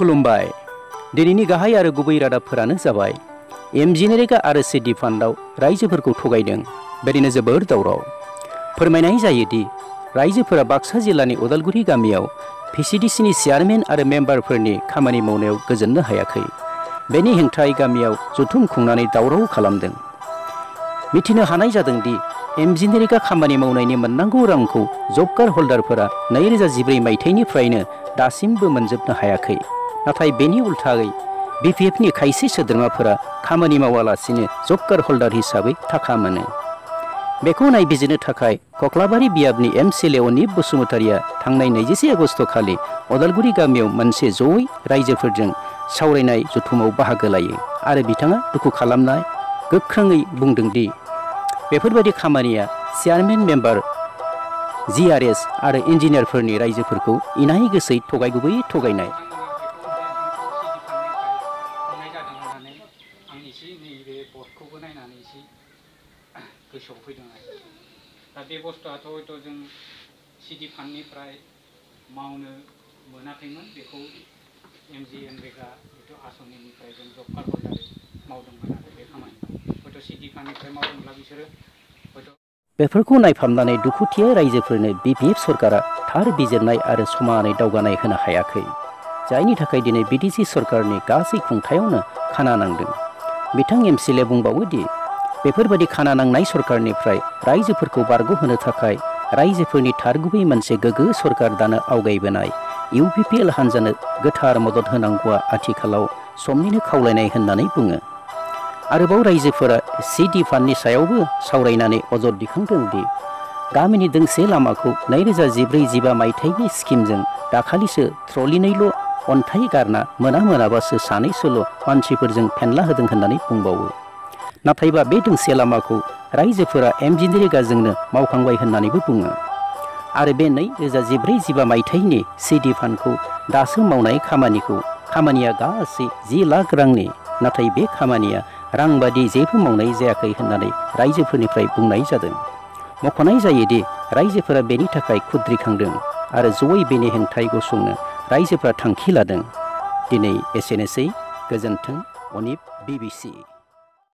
खुलुमबाय। दिनैनि गाहाय आरो गुबै रादाबफोरानो जाबाय एमजिनेरेगा आरो सिडि फान्डआव रायजोफोरखौ थगायदों, बेदिनो जोबोर दावराव। फोरमायनाय जायोदि रायजोफोरा बाक्सा जिल्लानि उदालगुरि गामियाव भिसिडिसिनि चेयारमेन आरो मेम्बारफोरनि खामानि मावनायाव गोजोननो हायाखै। बेनि हेंथायै गामियाव जथुम खुंनानै दावराव खालामदों। मिथिनो हानाय जादोंदि एमजिनेरेगा खामानि मावनायनि मोननांगौ रांखौ जब कार्ड हल्डारफोरा 2014 मायथाइनिफ्रायनो दासिमबो मोनजोबनो हायाखै। नाथाय बेनि उल्थायै बिपिएफनि खायसे सोद्रोमाफोरा खामानि मावालासिनो जब कार्ड हल्डार हिसाबै थाखा मोनो। बेखौ नायबिजिरनो थाखाय कक्लाबारि बियाबनि एमसिएलए अनिप बसुमतारिया थांनाय 21 आगस्ट खालि उदालगुरि गामियाव मोनसे जयै रायजोफोरजों सावरायनाय जथुमाव बाहागो लायो आरो बिथाङा दुखु खालामना गोख्रोङै बुंदोंदि बेफोरबायदि खामानिया चेयारमेन, मेम्बार, जिआरएस आरो इन्जिनियारफोरनि रायजोफोरखौ इनाय गोसोयै थगायगुबै थगायनाय। गोसोआव फैदों आरो दा बे बुस्थुआथ' हयथ' जों सिडि फान्डनिफ्राय मावनो मोनाखैमोन, बेखौ एमजिएनरेगा जिथु आसनिनिफ्राय जों जब कार्ड हल्डारै मावदोंमोन आरो बे खामानिखौ हयथ' सिडि फान्डनिफ्राय मावदोंब्ला बिसोरो हयथ'। बेफोरखौ नायफामनानै दुखुथिया रायजोफोरनो बिपिएफ सरकारा थार बिजिरनाय आरो समानै दावगानाय होनो हायाखै, जायनि थाखाय दिनै बिटिसि सरकारनि गासै खुंथायावनो खाना नांदों। बिथां एमसिएलए बुंबावो दि बेफोरबायदि खाना नांनाय सरकारनिफ्राय रायजोफोरखौ बारग'होनो थाखाय रायजोफोरनि थारगुबै मोनसे गोग्गो सरकार दानो आवगायबोनाय इउपिपिएल हान्जानो गोथार मदद होनांगौआ आथिखालाव समनिनो खावलायनाय होननानै बुङो। आरोबाव रायजोफोरा सिडि फान्डनि सायावबो सावरायनानै अजद दिखांदों दि गामिनि दोंसे लामाखौ 2014-15 मायथाइनि स्किमजों दाखालिसो ट्रलिनैल' अन्थाइ गारना मोनाबासो सानैसोल' मानसिफोरजों फेनला होदों होननानै बुंबावो। नाथायबा बे दोंसे लामाखौ रायजोफोरा एमजिनेरेगाजोंनो मावखांबाय होननानैबो बुङो। आरो बे 2014-15 मायथाइनि सिडि फान्डखौ दासो मावनाय खामानिया गासै 10 लाख रांनि, नाथाय बे खामानिया रां बादि जेबो मावनाय जायाखै होननानै रायजोफोरनिफ्राय बुंनाय जादों। मख'नाय जायोदि रायजोफोरा बेनि थाखाय खुद्रिखांदों आरो जयै बेनि हेंथायै गसंनो रायजोफोरा थांखि लादों। दिनै एसेनोसै। गोजोन्थों। अनिप, BBC।